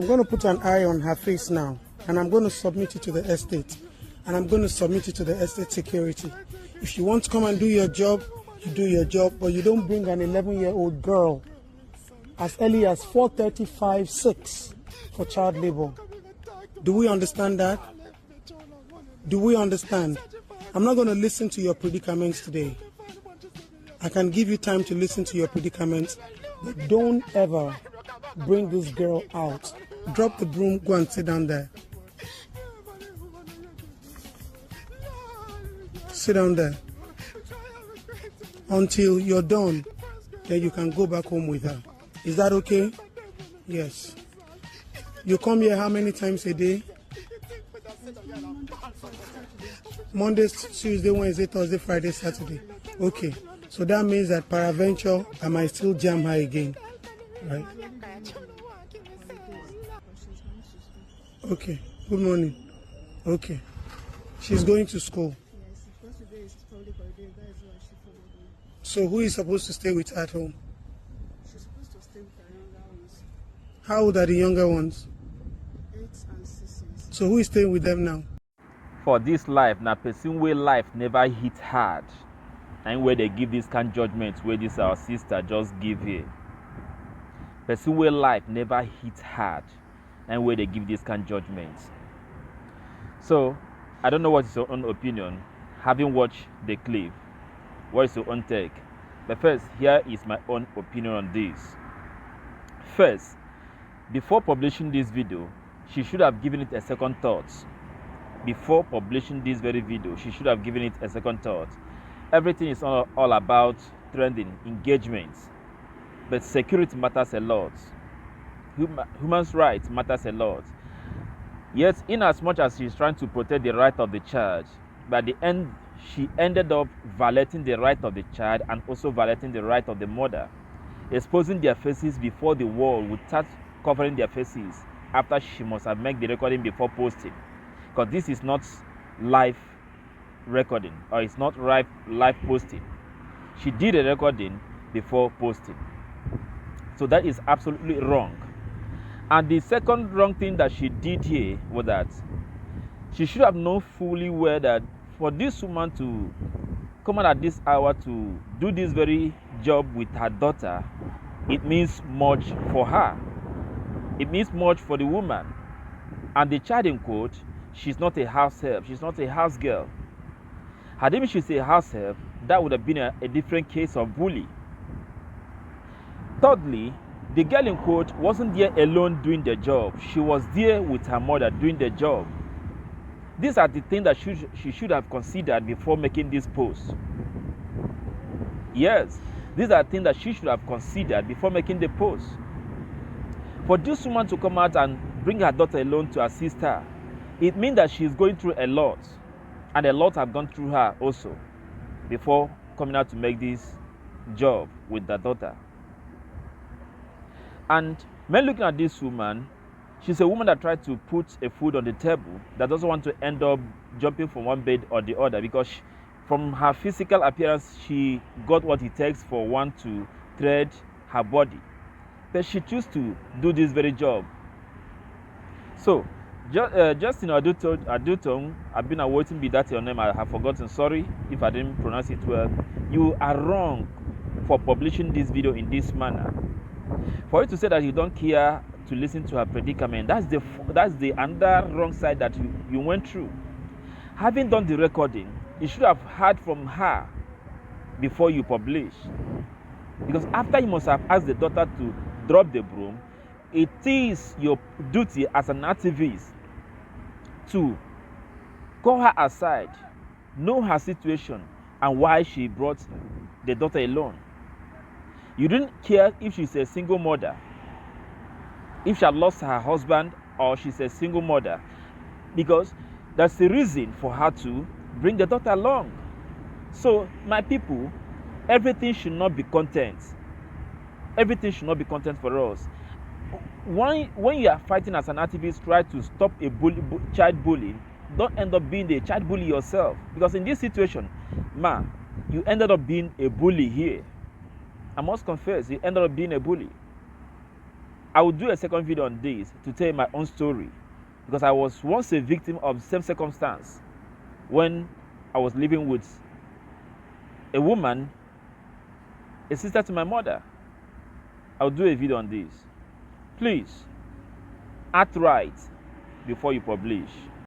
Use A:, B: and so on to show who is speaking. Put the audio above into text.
A: I'm going to put an eye on her face now, and I'm going to submit it to the estate, and I'm going to submit it to the estate security. If you want to come and do your job, you do your job, but you don't bring an 11-year-old girl as early as 4:35, 6 for child labor. Do we understand that? Do we understand? I'm not going to listen to your predicaments today. I can give you time to listen to your predicaments, but don't ever bring this girl out. Drop the broom, go and sit down there. Sit down there. Until you're done, then you can go back home with her. Is that okay? Yes. You come here how many times a day? Monday, Tuesday, Wednesday, Thursday, Friday, Saturday. Okay. So that means that peradventure, I might still jam her again. Right? Okay. Good morning. Okay. She's going to school. So who is supposed to stay with her at home?
B: She's supposed to stay with her younger ones.
A: How old are the younger ones?
B: 8 and 6.
A: So who is staying with them now?
C: For this life, na person wey life never hit hard, and where they give this kind of judgment where this our sister just give here. Person wey life never hit hard, and where they give this kind of judgment. So I don't know what is your own opinion, having watched the clip. What is your own take? But first, here is my own opinion on this. First, before publishing this video, she should have given it a second thought. Before publishing this very video, she should have given it a second thought. Everything is all about trending, engagements, but security matters a lot. Human rights matters a lot. Yet, in as much as she's trying to protect the right of the child, by the end, she ended up violating the right of the child and also violating the right of the mother, exposing their faces before the world would start covering their faces after she must have made the recording before posting. Because this is not live recording, or it's not live posting. She did a recording before posting. So that is absolutely wrong. And the second wrong thing that she did here was that she should have known fully well that for this woman to come out at this hour to do this very job with her daughter, it means much for her. It means much for the woman. And the child in quote, she's not a house help, she's not a house girl. Had even she's a house help, that would have been a different case of bully. Thirdly, the girl in quote wasn't there alone doing the job. She was there with her mother doing the job. These are the things that she should have considered before making this post. Yes, these are things that she should have considered before making the post. For this woman to come out and bring her daughter alone to assist her, it means that she's going through a lot, and a lot have gone through her also before coming out to make this job with the daughter. And when looking at this woman, she's a woman that tried to put a food on the table, that doesn't want to end up jumping from one bed or the other, because from her physical appearance, she got what it takes for one to thread her body. But she chose to do this very job. So, Justin Adutong, I've been awaiting be that your name, I have forgotten, sorry if I didn't pronounce it well. You are wrong for publishing this video in this manner. For you to say that you don't care to listen to her predicament, that's the another wrong side that you went through. Having done the recording, you should have heard from her before you publish. Because after you must have asked the daughter to drop the broom, it is your duty as an activist to call her aside, know her situation, and why she brought the daughter alone. You didn't care if she's a single mother, if she had lost her husband, or she's a single mother, because that's the reason for her to bring the daughter along. So, my people, everything should not be content. Everything should not be content for us. When you are fighting as an activist, try to stop a child bullying. Don't end up being the child bully yourself. Because in this situation, you ended up being a bully here. I must confess, you ended up being a bully. I will do a second video on this to tell my own story, because I was once a victim of the same circumstance when I was living with a woman, a sister to my mother. I'll do a video on this. Please, act right before you publish.